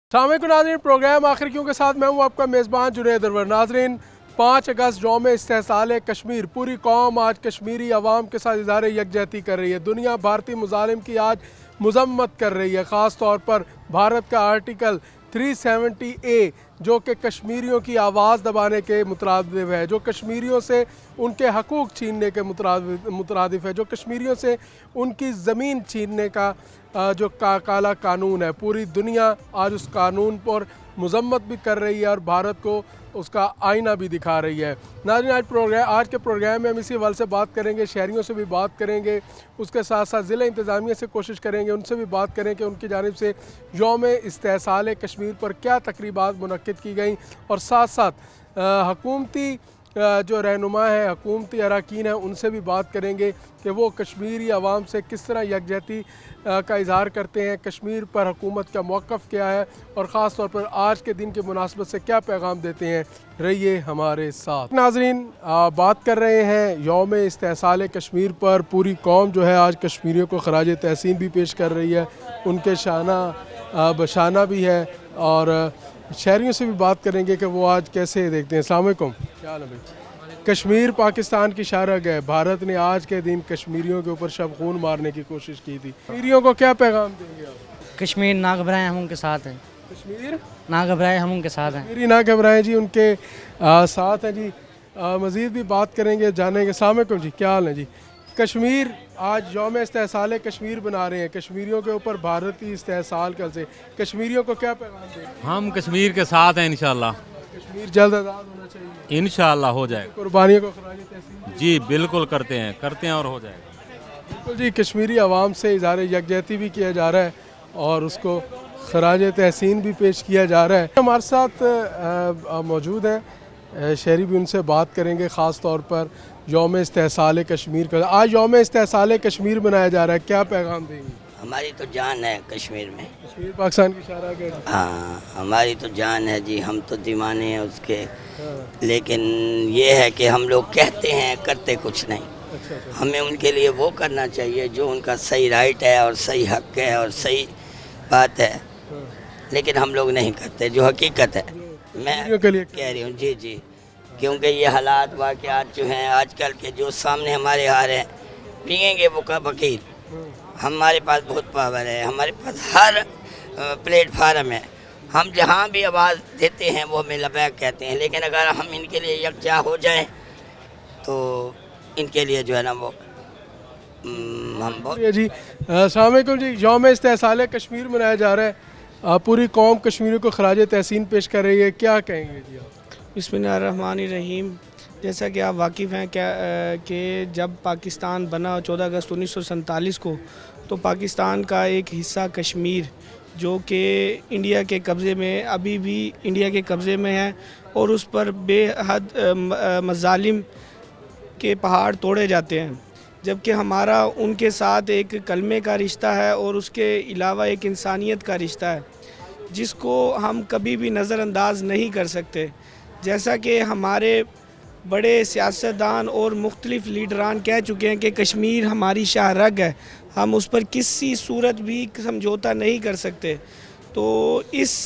अस्सलाम वालेकुम नाज़रीन, प्रोग्राम आखिर क्यों के साथ मैं हूँ आपका मेज़बान जुनैद अरवर। नाज़रीन, 5 अगस्त यौम इस्तेहसाल कश्मीर, पूरी कौम आज कश्मीरी अवाम के साथ इज़हार यकजहती कर रही है। दुनिया भारतीय मुज़ालिम की आज मज़म्मत कर रही है। ख़ास तौर पर भारत का आर्टिकल 370A जो कि कश्मीरियों की आवाज़ दबाने के मुतरादिफ है, जो कश्मीरियों से उनके हकूक़ छीनने के मुतरादिफ है, जो कश्मीरियों से उनकी ज़मीन छीनने का जो काला कानून है। पूरी दुनिया आज उस कानून पर मज़म्मत भी कर रही है और भारत को उसका आईना भी दिखा रही है। नाज़रीन, आज के प्रोग्राम में हम इसी हवाले से बात करेंगे, शहरियों से भी बात करेंगे, उसके साथ साथ ज़िला इंतज़ामिया से कोशिश करेंगे, उनसे भी बात करें कि उनकी जानिब से यौम इस्तेहसाल कश्मीर पर क्या तकरीबात मुनक्किद की गई और साथ साथ हुकूमती जो रहनुमा हैं, हुकूमती अरकान हैं, उनसे भी बात करेंगे कि वो कश्मीरी अवाम से किस तरह यकजहती का इजहार करते हैं, कश्मीर पर हुकूमत का मौक़िफ़ क्या है और ख़ास तौर पर आज के दिन की मुनासबत से क्या पैगाम देते हैं। रहिए हमारे साथ। नाज़रीन, बात कर रहे हैं यौम इस्तेहसाल कश्मीर पर। पूरी कौम जो है आज कश्मीरियों को खराज तहसीन भी पेश कर रही है, उनके शाना बशाना भी है और शहरियों से भी बात करेंगे कि वो आज कैसे देखते हैं। अस्सलाम वालेकुम, क्या हाल है भाई? कश्मीर पाकिस्तान की शारग है। भारत ने आज के दिन कश्मीरियों के ऊपर शब खून मारने की कोशिश की थी। कश्मीरियों को क्या पैगाम देंगे आप? कश्मीर ना घबराएं, हम उनके साथ हैं। कश्मीर ना घबराएं, हम उनके साथ हैं। कश्मीरी ना घबराएं जी, उनके साथ हैं जी। मज़ीद भी बात करेंगे, जानेंगे। अस्सलाम वालेकुम जी, क्या हाल है जी? कश्मीर आज यौम इस्तेहसाल कश्मीर बना रहे हैं। कश्मीरियों के ऊपर भारतीय इस्तेहसाल कल से कश्मीरियों को क्या पैगाम देंगे? हम कश्मीर के साथ हैं इंशाल्लाह। कश्मीर जल्द आज़ाद होना चाहिए, इंशाल्लाह हो जाएगा। कुर्बानियों को खराज तहसीन। जी बिल्कुल करते हैं और हो जाएगा। बिल्कुल जी, कश्मीरी अवाम से इज़हार यकजहती भी किया जा रहा है और उसको खराज तहसीन भी पेश किया जा रहा है। हमारे साथ मौजूद हैं शहरी, भी उनसे बात करेंगे। ख़ास तौर पर यौम इस्तेहसाल कश्मीर का आज यौम इस्तेहसाल कश्मीर मनाया जा रहा है, क्या पैगाम देंगे? हमारी तो जान है कश्मीर में। कश्मीर पाकिस्तान की शारग है। हाँ, हमारी तो जान है जी, हम तो दीवाने हैं उसके। हाँ। लेकिन ये है कि हम लोग कहते हैं, करते कुछ नहीं। अच्छा। हमें उनके लिए वो करना चाहिए जो उनका सही राइट है और सही हक है और सही बात है, लेकिन हम लोग नहीं करते जो हकीकत है। मैं के लिए कह रही हूँ जी जी, क्योंकि ये हालात वाक़यात जो हैं आजकल के जो सामने हमारे आ रहे हैं, पिएंगे वो का वकील। हमारे पास बहुत पावर है, हमारे पास हर प्लेटफार्म है। हम जहाँ भी आवाज़ देते हैं वो हमें लबैक कहते हैं, लेकिन अगर हम इनके लिए यकजा हो जाएं तो इनके लिए जो है ना वो हम बहुत जी। अस्सलाम वालेकुम जी, यौम इस्तेहसाल कश्मीर मनाया जा रहा है। पूरी कौम कश्मीरियों को खराज तहसीन पेश कर रही है, क्या कहेंगे जी आप? बिस्मिल्लाहिर्रहमानिर्रहीम। जैसा कि आप वाकिफ़ हैं क्या कि जब पाकिस्तान बना 14 अगस्त 1947 को, तो पाकिस्तान का एक हिस्सा कश्मीर जो कि इंडिया के कब्ज़े में अभी भी इंडिया के कब्ज़े में है और उस पर बेहद मज़ालिम के पहाड़ तोड़े जाते हैं, जबकि हमारा उनके साथ एक कलमे का रिश्ता है और उसके अलावा एक इंसानियत का रिश्ता है जिसको हम कभी भी नज़रअंदाज नहीं कर सकते। जैसा कि हमारे बड़े सियासतदान और मुख्तलिफ़ लीडरान कह चुके हैं कि कश्मीर हमारी शाहरग है, हम उस पर किसी सूरत भी समझौता नहीं कर सकते। तो इस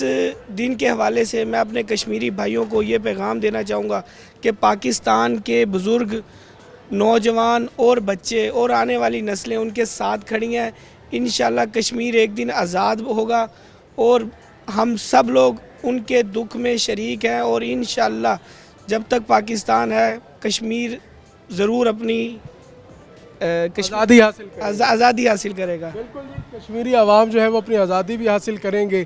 दिन के हवाले से मैं अपने कश्मीरी भाइयों को ये पैगाम देना चाहूँगा कि पाकिस्तान के बुज़ुर्ग, नौजवान और बच्चे और आने वाली नस्लें उनके साथ खड़ी हैं। इंशाल्लाह कश्मीर एक दिन आज़ाद होगा और हम सब लोग उनके दुख में शरीक हैं और इंशाल्लाह जब तक पाकिस्तान है कश्मीर ज़रूर अपनी आज़ादी हासिल करेगा। बिल्कुल जी, कश्मीरी आवाम जो है वो अपनी आज़ादी भी हासिल करेंगे।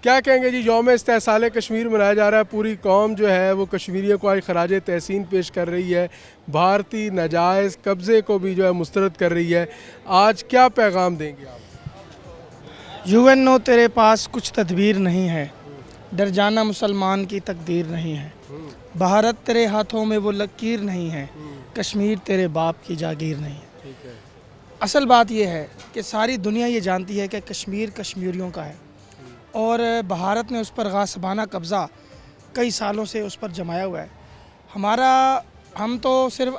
क्या कहेंगे जी, यौम इस्तेहसाल कश्मीर मनाया जा रहा है, पूरी कौम जो है वो कश्मीरियों को आज खराज तहसीन पेश कर रही है, भारतीय नाजायज़ कब्ज़े को भी जो है मुस्तरद कर रही है। आज क्या पैगाम देंगे आप? यूएनओ तेरे पास कुछ तदबीर नहीं है, डर जाना मुसलमान की तकदीर नहीं है। भारत तेरे हाथों में वो लकीर नहीं है, कश्मीर तेरे बाप की जागीर नहीं है। असल बात यह है कि सारी दुनिया ये जानती है कि कश्मीर कश्मीरियों का है और भारत ने उस पर गासिबाना कब्ज़ा कई सालों से उस पर जमाया हुआ है। हम तो सिर्फ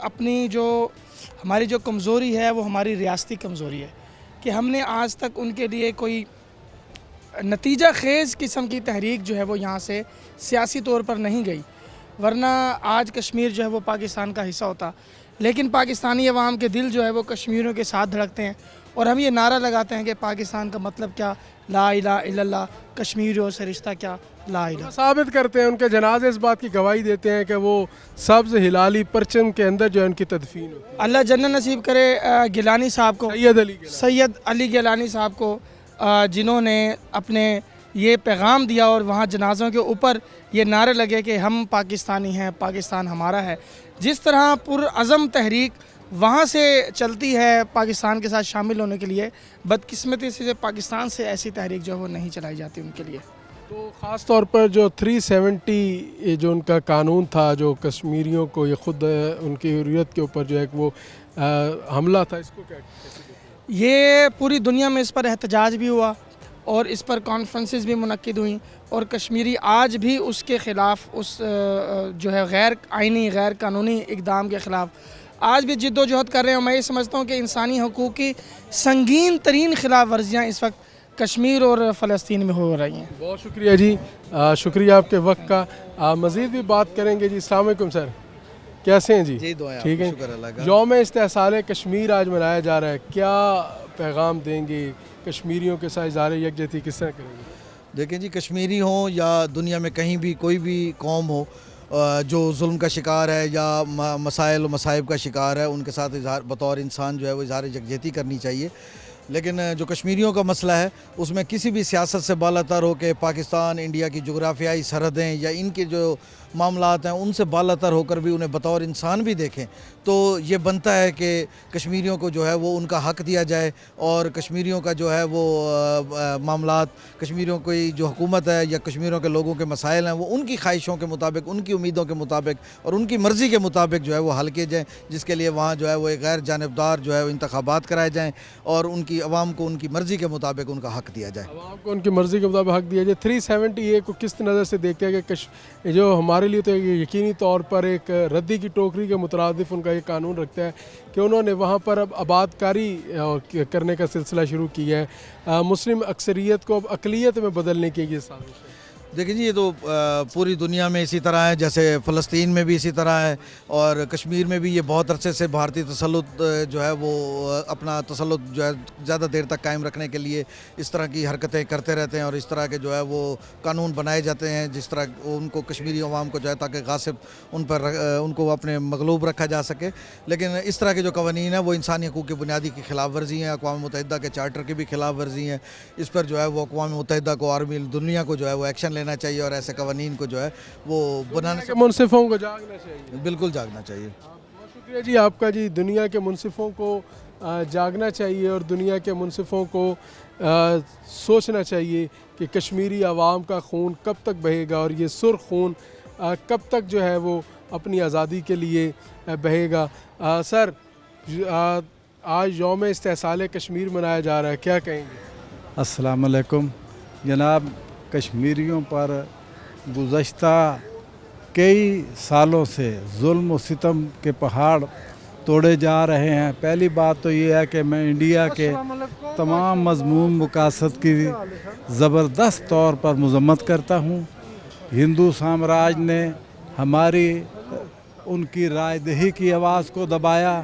हमारी जो कमज़ोरी है वो हमारी रियासती कमज़ोरी है कि हमने आज तक उनके लिए कोई نتیجہ خیز قسم کی تحریک جو ہے وہ یہاں سے سیاسی طور پر نہیں گئی، ورنہ آج کشمیر جو ہے وہ پاکستان کا حصہ ہوتا، لیکن پاکستانی عوام کے دل جو ہے وہ کشمیریوں کے ساتھ دھڑکتے ہیں، اور ہم یہ نعرہ لگاتے ہیں کہ پاکستان کا مطلب کیا، لا الہ الا اللہ، کشمیریوں سے رشتہ کیا، لا الہ۔ ثابت کرتے ہیں، ان کے جنازے اس بات کی گواہی دیتے ہیں کہ وہ سبز ہلالی پرچم کے اندر جو ہے ان کی تدفین ہوتی ہے۔ اللہ جنت نصیب کرے گیلانی صاحب کو، سید علی گیلانی صاحب کو، جنہوں نے اپنے یہ پیغام دیا اور وہاں جنازوں کے اوپر یہ نعرے لگے کہ ہم پاکستانی ہیں، پاکستان ہمارا ہے۔ جس طرح پرعزم تحریک وہاں سے چلتی ہے پاکستان کے ساتھ شامل ہونے کے لیے، بدقسمتی سے پاکستان سے ایسی تحریک جو ہے وہ نہیں چلائی جاتی ان کے لیے۔ تو خاص طور پر جو 370 جو ان کا قانون تھا، جو کشمیریوں کو یہ خود ان کی حریت کے اوپر جو ہے وہ حملہ تھا، اس کو کیا کہتے ہیں؟ یہ پوری دنیا میں اس پر احتجاج بھی ہوا اور اس پر کانفرنسز بھی منعقد ہوئیں، اور کشمیری آج بھی اس کے خلاف، اس جو ہے غیر آئینی غیر قانونی اقدام کے خلاف آج بھی جد و جہد کر رہے ہیں۔ میں یہ سمجھتا ہوں کہ انسانی حقوق کی سنگین ترین خلاف ورزیاں اس وقت کشمیر اور فلسطین میں ہو رہی ہیں۔ بہت شکریہ جی، شکریہ آپ کے وقت کا۔ مزید بھی بات کریں گے جی۔ السلام علیکم سر، کیسے ہیں جی؟ جی دعائیں، ٹھیک ہے۔ شکر اللہ کا۔ یوم استحصال کشمیر آج منایا جا رہا ہے، کیا پیغام دیں گے؟ کشمیریوں کے ساتھ اظہار یکجہتی کس طرح کریں گے؟ دیکھیں جی، کشمیری ہوں یا دنیا میں کہیں بھی کوئی بھی قوم ہو جو ظلم کا شکار ہے یا مسائل و مصائب کا شکار ہے، ان کے ساتھ بطور انسان جو ہے وہ اظہار یکجہتی کرنی چاہیے۔ لیکن جو کشمیریوں کا مسئلہ ہے اس میں کسی بھی سیاست سے بالا تر ہو کہ پاکستان انڈیا کی جغرافیائی سرحدیں یا ان کے جو معاملات ہیں ان سے بالا تر ہو کر بھی انہیں بطور انسان بھی دیکھیں، تو یہ بنتا ہے کہ کشمیریوں کو جو ہے وہ ان کا حق دیا جائے، اور کشمیریوں کا جو ہے وہ معاملات، کشمیریوں کی جو حکومت ہے یا کشمیریوں کے لوگوں کے مسائل ہیں وہ ان کی خواہشوں کے مطابق، ان کی امیدوں کے مطابق اور ان کی مرضی کے مطابق جو ہے وہ حل کیے جائیں، جس کے لیے وہاں جو ہے وہ ایک غیر جانبدار جو ہے وہ انتخابات کرائے جائیں اور ان کی عوام کو ان کی مرضی کے مطابق ان کا حق دیا جائے۔ عوام کو ان کی مرضی کے مطابق حق دیا جائے۔ 370 کو کس نظر سے دیکھتے ہیں کہ جو ہمارے لیے تو یقینی طور پر ایک ردی کی ٹوکری کے مترادف ان کا یہ قانون رکھتا ہے کہ انہوں نے وہاں پر اب آباد کاری کرنے کا سلسلہ شروع کیا ہے، مسلم اکثریت کو اب اقلیت میں بدلنے کی یہ سازش ہے۔ دیکھیں جی، یہ تو پوری دنیا میں اسی طرح ہے، جیسے فلسطین میں بھی اسی طرح ہے اور کشمیر میں بھی یہ بہت عرصے سے بھارتی تسلط جو ہے وہ اپنا تسلط جو ہے زیادہ دیر تک قائم رکھنے کے لیے اس طرح کی حرکتیں کرتے رہتے ہیں اور اس طرح کے جو ہے وہ قانون بنائے جاتے ہیں جس طرح ان کو کشمیری عوام کو جو ہے تاکہ غاصب ان کو اپنے مغلوب رکھا جا سکے۔ لیکن اس طرح کے جو قوانین ہیں وہ انسانی حقوق کی بنیادی کی خلاف ورزی ہیں، اقوام متحدہ کے چارٹر کی بھی خلاف ورزی ہیں۔ اس پر جو ہے وہ اقوام متحدہ کو، عالمی دنیا کو جو ہے وہ ایکشن لینا چاہیے اور ایسے قوانین کو جو ہے وہ بنانے سے منصفوں کو جاگنا چاہیے۔ بالکل جاگنا چاہیے۔ بہت شکریہ جی آپ کا جی۔ دنیا کے منصفوں کو جاگنا چاہیے اور دنیا کے منصفوں کو سوچنا چاہیے کہ کشمیری عوام کا خون کب تک بہے گا اور یہ سرخ خون کب تک جو ہے وہ اپنی آزادی کے لیے بہے گا۔ سر، آج یوم استحصال کشمیر منایا جا رہا ہے، کیا کہیں گے؟ السلام علیکم جناب۔ کشمیریوں پر گزشتہ کئی سالوں سے ظلم و ستم کے پہاڑ توڑے جا رہے ہیں۔ پہلی بات تو یہ ہے کہ میں انڈیا کے تمام مضموم مقاصد کی زبردست طور پر مذمت کرتا ہوں۔ ہندو سامراج نے ہماری ان کی رائے دہی کی آواز کو دبایا،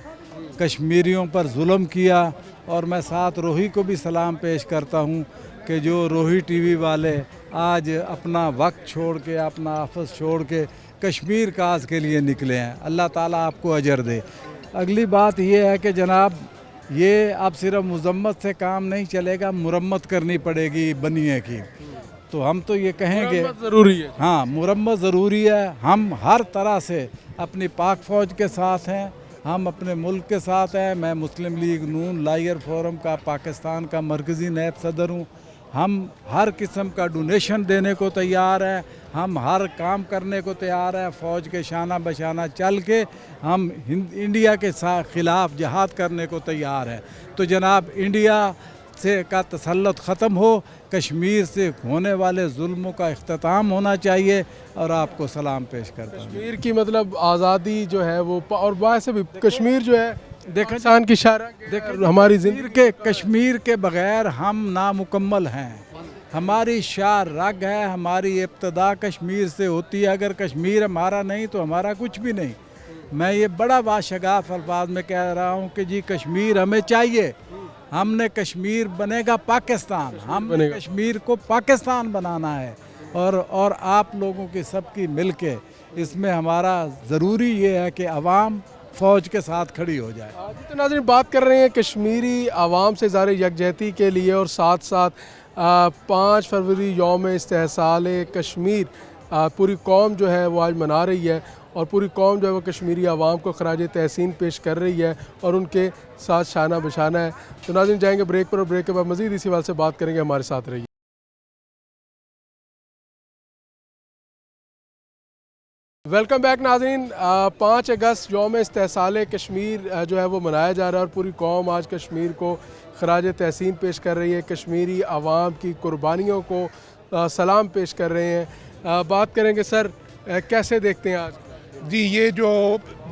کشمیریوں پر ظلم کیا، اور میں ساتھ روہی کو بھی سلام پیش کرتا ہوں کہ جو روہی ٹی وی والے آج اپنا وقت چھوڑ کے، اپنا آفس چھوڑ کے کشمیر کاز کے لیے نکلے ہیں۔ اللہ تعالیٰ آپ کو اجر دے۔ اگلی بات یہ ہے کہ جناب یہ اب صرف مذمت سے کام نہیں چلے گا، مرمت کرنی پڑے گی بنیے کی۔ تو ہم تو یہ کہیں گے ضروری ہے، ہاں مرمت ضروری ہے۔ ہم ہر طرح سے اپنی پاک فوج کے ساتھ ہیں، ہم اپنے ملک کے ساتھ ہیں۔ میں مسلم لیگ نون لائر فورم کا پاکستان کا مرکزی نائب صدر ہوں۔ ہم ہر قسم کا ڈونیشن دینے کو تیار ہیں، ہم ہر کام کرنے کو تیار ہیں، فوج کے شانہ بشانہ چل کے ہم انڈیا کے خلاف جہاد کرنے کو تیار ہیں۔ تو جناب انڈیا سے کا تسلط ختم ہو، کشمیر سے ہونے والے ظلموں کا اختتام ہونا چاہیے، اور آپ کو سلام پیش کرتا ہوں۔ کشمیر کی مطلب آزادی جو ہے وہ، اور ویسے بھی کشمیر جو ہے انسان کی شرح ہماری زندگی کے کشمیر کے بغیر ہم نامکمل ہیں۔ हमारी शार रग है, हमारी इब्तदा कश्मीर से होती है। अगर कश्मीर हमारा नहीं तो हमारा कुछ भी नहीं। मैं ये बड़ा बाशगाफ अल्फाज में कह रहा हूँ कि जी कश्मीर हमें चाहिए। हमने कश्मीर बनेगा पाकिस्तान, हमने कश्मीर को पाकिस्तान बनाना है। और आप लोगों की सबकी मिल के इसमें हमारा ज़रूरी ये है कि अवाम फ़ौज के साथ खड़ी हो जाए। तो नाज़रीन, बात कर रहे हैं कश्मीरी आवाम से इज़हार यकजहती के लिए, और साथ साथ 5 फरवरी यौम इस्तेहसाल कश्मीर पूरी कौम जो है वो आज मना रही है, और पूरी कौम जो है वो कश्मीरी आवाम को खराज तहसीन पेश कर रही है और उनके साथ शाना बशाना है। तो नाज़रीन, जाएंगे ब्रेक पर, और ब्रेक के बाद मज़ीद इसी बात से बात करेंगे। हमारे साथ रहिए। वेलकम बैक नाज़रीन। 5 अगस्त यौम इस्तेहसाल कश्मीर जो है वो मनाया जा रहा है, और पूरी कौम आज कश्मीर को खराज तहसीन पेश कर रही है। कश्मीरी आवाम की कुर्बानियों को सलाम पेश कर रहे हैं। बात करेंगे सर, कैसे देखते हैं आज? जी, ये जो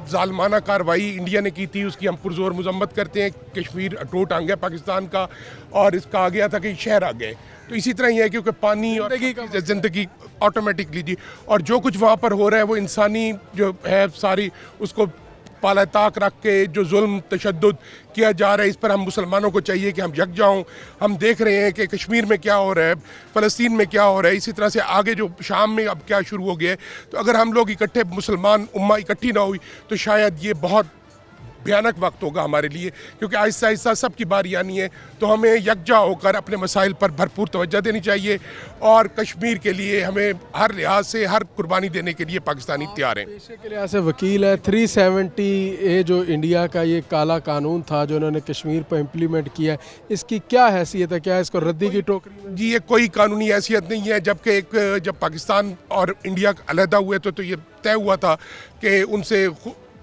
ज़ालमाना कार्रवाई इंडिया ने की थी उसकी हम पुरज़ोर मजम्मत करते हैं। कश्मीर अटूट आ गया पाकिस्तान का, और इसका आ गया था कि शहर आ गए। तो इसी तरह ही है, क्योंकि पानी और ज़िंदगी ऑटोमेटिकली जी, और जो कुछ वहाँ पर हो रहा है वो इंसानी जो है सारी उसको पाला ताक रख के जो जुल्म तशद्दुद किया जा रहा है, इस पर हम मुसलमानों को चाहिए कि हम यक जाऊँ। हम देख रहे हैं कि कश्मीर में क्या हो रहा है, फ़लस्तीन में क्या हो रहा है, इसी तरह से आगे जो शाम में अब क्या शुरू हो गया है। तो अगर हम लोग इकट्ठे मुसलमान उम्मा इकट्ठी ना हुई तो शायद ये बहुत भयानक वक्त होगा हमारे लिए, क्योंकि आहिस्ता आहिस्ता सबकी बारी आनी है। तो हमें यकजा होकर अपने मसाइल पर भरपूर तवज्जो देनी चाहिए, और कश्मीर के लिए हमें हर लिहाज से हर कुर्बानी देने के लिए पाकिस्तानी तैयार हैं। पेशे के लिहाज से वकील है। 370A जो इंडिया का ये काला कानून था जो उन्होंने कश्मीर पर इम्प्लीमेंट किया है, इसकी क्या हैसियत है? क्या इसको रद्दी की टोकरी में? जी, ये कोई कानूनी हैसियत नहीं है। जबकि जब पाकिस्तान और इंडिया अलहदा हुए तो ये तय हुआ था कि उनसे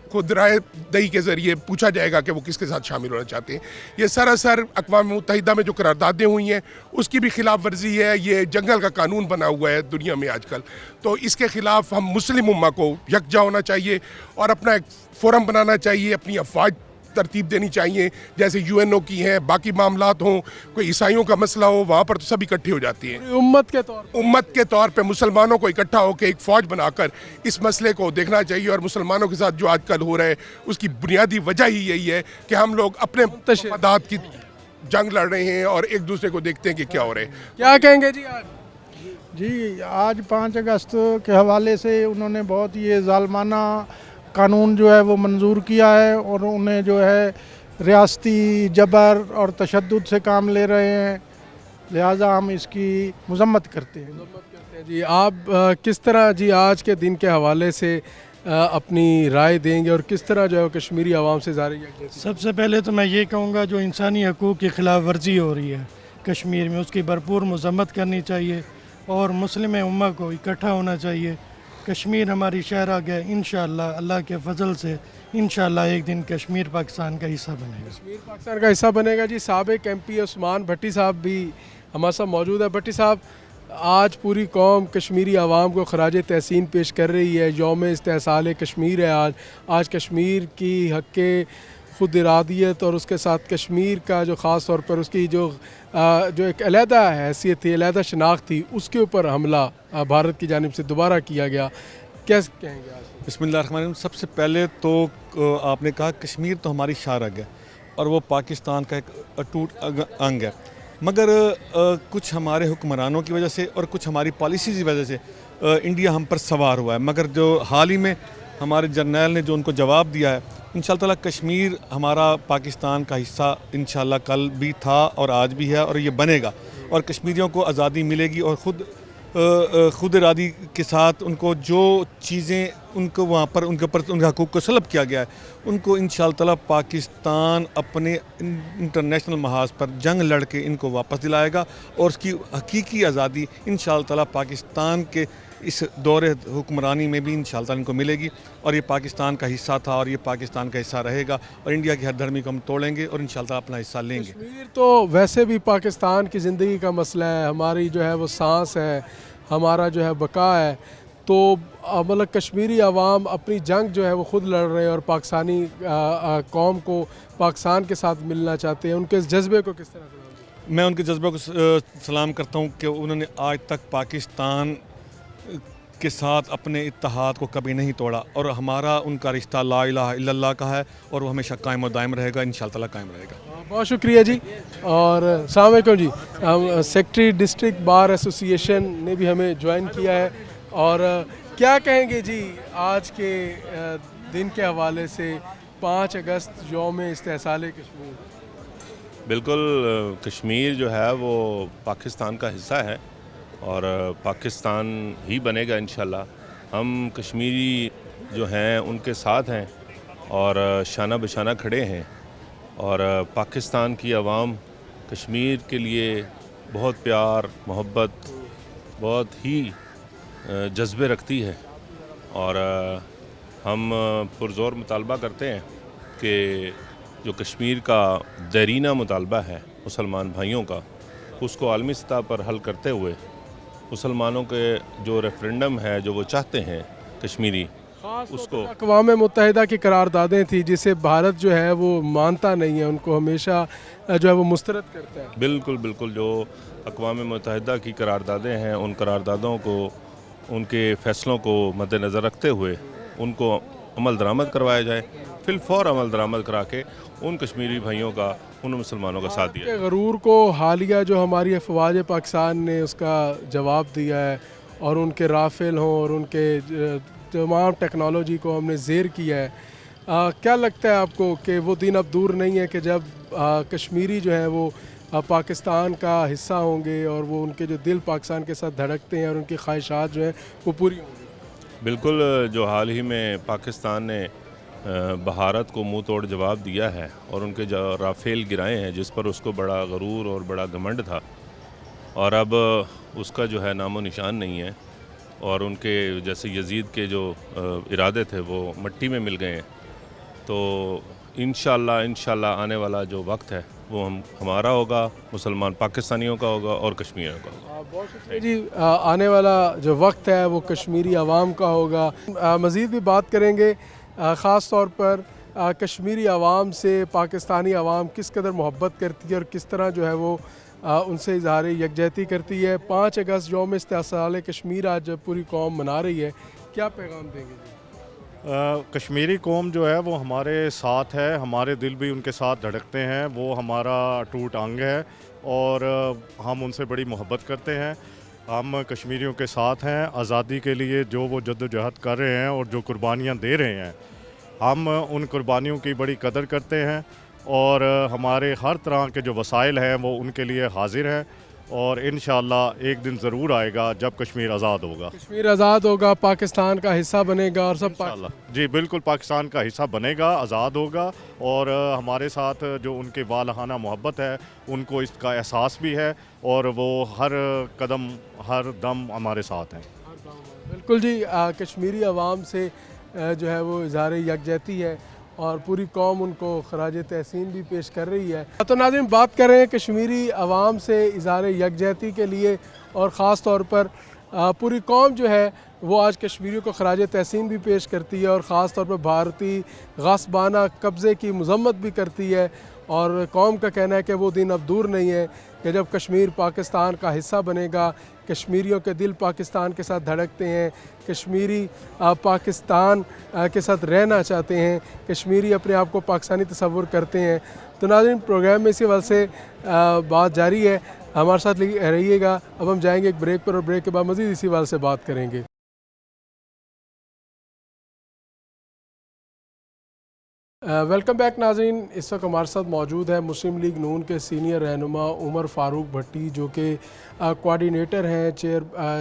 खुद राय दही के ज़रिए पूछा जाएगा कि वो किसके साथ शामिल होना चाहते हैं। ये सरासर अक़वाम मुत्तहिदा में जो करारदादें हुई हैं उसकी भी खिलाफ वर्जी है। ये जंगल का कानून बना हुआ है दुनिया में आजकल। तो इसके ख़िलाफ़ हम मुस्लिम उम्मा को यकजा होना चाहिए और अपना एक फोरम बनाना चाहिए, अपनी अफवाज तरतीब देनी चाहिए, जैसे UNO की हैं, बाकी मामलात हों, कोई ईसाइयों का मसला हो, वहाँ पर तो सब इकट्ठी हो जाती हैं। उम्मत के तौर पे मुसलमानों को इकट्ठा होकर एक फ़ौज बनाकर इस मसले को देखना चाहिए। और मुसलमानों के साथ जो आजकल हो रहा है उसकी बुनियादी वजह ही यही है कि हम लोग अपने मफादात की जंग लड़ रहे हैं और एक दूसरे को देखते हैं कि क्या हो रहा है। क्या कहेंगे जी आज? जी, आज 5 अगस्त के हवाले से उन्होंने बहुत ये ज़ालमाना कानून जो है वो मंजूर किया है, और उन्हें जो है रियासती जबर और तशद्दुद से काम ले रहे हैं, लिहाजा हम इसकी मजम्मत करते हैं। जी, आप किस तरह जी आज के दिन के हवाले से अपनी राय देंगे, और किस तरह जो है कश्मीरी आवाम से जारी है? सबसे पहले तो मैं ये कहूँगा जो इंसानी हकूक़ की खिलाफ वर्जी हो रही है कश्मीर में, उसकी भरपूर मजम्मत करनी चाहिए, और मुस्लिम उम्मा को इकट्ठा होना चाहिए। कश्मीर हमारी शहर आ गया, इंशाअल्लाह अल्लाह के फजल से इंशाअल्लाह एक दिन कश्मीर पाकिस्तान का हिस्सा बनेगा। कश्मीर पाकिस्तान का हिस्सा बनेगा। जी, साबिक MP उस्मान भट्टी साहब भी हमारे साथ मौजूद है। भट्टी साहब, आज पूरी कौम कश्मीरी आवाम को खराज तहसीन पेश कर रही है। यौम इस्तेहसाल कश्मीर है आज कश्मीर की हक़ ख़ुद इरादियत और उसके साथ कश्मीर का जो ख़ास तौर पर उसकी जो एक अलहदा हैसियत थी, अलहदा शनाख्त थी, उसके ऊपर हमला भारत की जानिब से दोबारा किया गया। कैसे कहेंगे आज? बिस्मिल्लाहिर्रहमानिर्रहीम। सबसे पहले तो आपने कहा कश्मीर तो हमारी शारग है और वो पाकिस्तान का एक अटूट अंग है, मगर कुछ हमारे हुक्मरानों की वजह से और कुछ हमारी पॉलिसीज़ की वजह से इंडिया हम पर सवार हुआ है। मगर जो हाल ही में हमारे जर्नैल ने जो उनको जवाब दिया है, इंशाअल्लाह ताला कश्मीर हमारा पाकिस्तान का हिस्सा इंशाअल्लाह कल भी था और आज भी है और ये बनेगा, और कश्मीरियों को आज़ादी मिलेगी और ख़ुद इरादी के साथ उनको जो चीज़ें उनको वहाँ पर उनके ऊपर उनके हकूक़ को सलब किया गया है, उनको इंशाअल्लाह ताला पाकिस्तान अपने इंटरनेशनल महाज पर जंग लड़ के इनको वापस दिलाएगा, और उसकी हकीकी आज़ादी इंशाअल्लाह ताला पाकिस्तान के इस दौरे हुक्मरानी में भी इंशाअल्लाह ताला इनको मिलेगी, और ये पाकिस्तान का हिस्सा था और ये पाकिस्तान का हिस्सा रहेगा, और इंडिया की हर धर्मी को हम तोड़ेंगे और इंशाअल्लाह ताला अपना हिस्सा लेंगे। कश्मीर तो वैसे भी पाकिस्तान की ज़िंदगी का मसला है, हमारी जो है वो सांस है, हमारा जो है बका है। तो मतलब कश्मीरी आवाम अपनी जंग जो है वो ख़ुद लड़ रहे हैं और पाकिस्तानी कौम को पाकिस्तान के साथ मिलना चाहते हैं। उनके इस जज्बे को किस तरह से? میں ان کے جذبہ کو سلام کرتا ہوں کہ انہوں نے آج تک پاکستان کے ساتھ اپنے اتحاد کو کبھی نہیں توڑا، اور ہمارا ان کا رشتہ لا الہ الا اللہ کا ہے، اور وہ ہمیشہ قائم و دائم رہے گا، انشاءاللہ تعالیٰ قائم رہے گا۔ بہت شکریہ جی۔ اور السلام علیکم جی، سیکرٹری ڈسٹرکٹ بار ایسوسی ایشن نے بھی ہمیں جوائن کیا ہے، اور کیا کہیں گے جی آج کے دن کے حوالے سے 5 اگست یوم استحصال کشمیر؟ بالکل، کشمیر جو ہے وہ پاکستان کا حصہ ہے اور پاکستان ہی بنے گا انشاءاللہ۔ ہم کشمیری جو ہیں ان کے ساتھ ہیں اور شانہ بشانہ کھڑے ہیں، اور پاکستان کی عوام کشمیر کے لیے بہت پیار محبت بہت ہی جذبے رکھتی ہے، اور ہم پرزور مطالبہ کرتے ہیں کہ جو کشمیر کا دیرینہ مطالبہ ہے مسلمان بھائیوں کا، اس کو عالمی سطح پر حل کرتے ہوئے مسلمانوں کے جو ریفرنڈم ہے جو وہ چاہتے ہیں کشمیری، اس کو اقوام متحدہ کی قراردادیں تھیں جسے بھارت جو ہے وہ مانتا نہیں ہے، ان کو ہمیشہ جو ہے وہ مسترد کرتا ہے۔ بالکل بالکل، جو اقوام متحدہ کی قراردادیں ہیں ان قراردادوں کو، ان کے فیصلوں کو مد نظر رکھتے ہوئے ان کو عمل درآمد کروایا جائے، فی الفور عمل درآمد کرا کے ان کشمیری بھائیوں کا، ان مسلمانوں کا ساتھ دیا۔ غرور کو حالیہ جو ہماری افواج پاکستان نے اس کا جواب دیا ہے، اور ان کے رافیل ہوں اور ان کے تمام ٹیکنالوجی کو ہم نے زیر کیا ہے، کیا لگتا ہے آپ کو کہ وہ دن اب دور نہیں ہے کہ جب کشمیری جو ہیں وہ پاکستان کا حصہ ہوں گے، اور وہ ان کے جو دل پاکستان کے ساتھ دھڑکتے ہیں اور ان کی خواہشات جو ہیں وہ پوری ہوں گی؟ بالکل، جو حال ہی میں پاکستان نے بھارت کو منہ توڑ جواب دیا ہے اور ان کے جو رافیل گرائے ہیں جس پر اس کو بڑا غرور اور بڑا گھمنڈ تھا، اور اب اس کا جو ہے نام و نشان نہیں ہے، اور ان کے جیسے یزید کے جو ارادے تھے وہ مٹی میں مل گئے ہیں، تو انشاءاللہ آنے والا جو وقت ہے وہ ہمارا ہوگا، مسلمان پاکستانیوں کا ہوگا اور کشمیریوں کا ہوگا۔ بہت شکریہ جی، آنے والا جو وقت ہے وہ کشمیری عوام کا ہوگا۔ مزید بھی بات کریں گے، خاص طور پر کشمیری عوام سے پاکستانی عوام کس قدر محبت کرتی ہے اور کس طرح جو ہے وہ ان سے اظہار یکجہتی کرتی ہے۔ 5 اگست یوم استحصال کشمیر آج پوری قوم منا رہی ہے، کیا پیغام دیں گے جی؟ کشمیری قوم جو ہے وہ ہمارے ساتھ ہے، ہمارے دل بھی ان کے ساتھ دھڑکتے ہیں، وہ ہمارا ٹوٹ انگ ہے اور ہم ان سے بڑی محبت کرتے ہیں۔ ہم کشمیریوں کے ساتھ ہیں، آزادی کے لیے جو وہ جد و جہد کر رہے ہیں اور جو قربانیاں دے رہے ہیں، ہم ان قربانیوں کی بڑی قدر کرتے ہیں، اور ہمارے ہر طرح کے جو وسائل ہیں وہ ان کے لیے حاضر ہیں، اور انشاءاللہ ایک دن ضرور آئے گا جب کشمیر آزاد ہوگا۔ کشمیر آزاد ہوگا، پاکستان کا حصہ بنے گا، اور سب انشاءاللہ جی بالکل پاکستان کا حصہ بنے گا، آزاد ہوگا، اور ہمارے ساتھ جو ان کے والہانہ محبت ہے ان کو اس کا احساس بھی ہے، اور وہ ہر قدم ہر دم ہمارے ساتھ ہیں۔ بالکل جی، کشمیری عوام سے جو ہے وہ اظہار یکجہتی ہے، اور پوری قوم ان کو خراج تحسین بھی پیش کر رہی ہے۔ تو ناظرین، بات کر رہے ہیں کشمیری عوام سے اظہار یکجہتی کے لیے، اور خاص طور پر پوری قوم جو ہے وہ آج کشمیریوں کو خراج تحسین بھی پیش کرتی ہے، اور خاص طور پر بھارتی غصبانہ قبضے کی مذمت بھی کرتی ہے، اور قوم کا کہنا ہے کہ وہ دن اب دور نہیں ہے کہ جب کشمیر پاکستان کا حصہ بنے گا۔ کشمیریوں کے دل پاکستان کے ساتھ دھڑکتے ہیں، کشمیری پاکستان کے ساتھ رہنا چاہتے ہیں، کشمیری اپنے آپ کو پاکستانی تصور کرتے ہیں۔ تو ناظرین، پروگرام میں اسی حوالے سے بات جاری ہے، ہمارے ساتھ رہیے گا۔ اب ہم جائیں گے ایک بریک پر، اور بریک کے بعد مزید اسی حوالے سے بات کریں گے۔ ویلکم بیک ناظرین، اس وقت ہمارے ساتھ موجود ہے مسلم لیگ نون کے سینئر رہنما عمر فاروق بھٹی، جو کہ کوارڈینیٹر ہیں،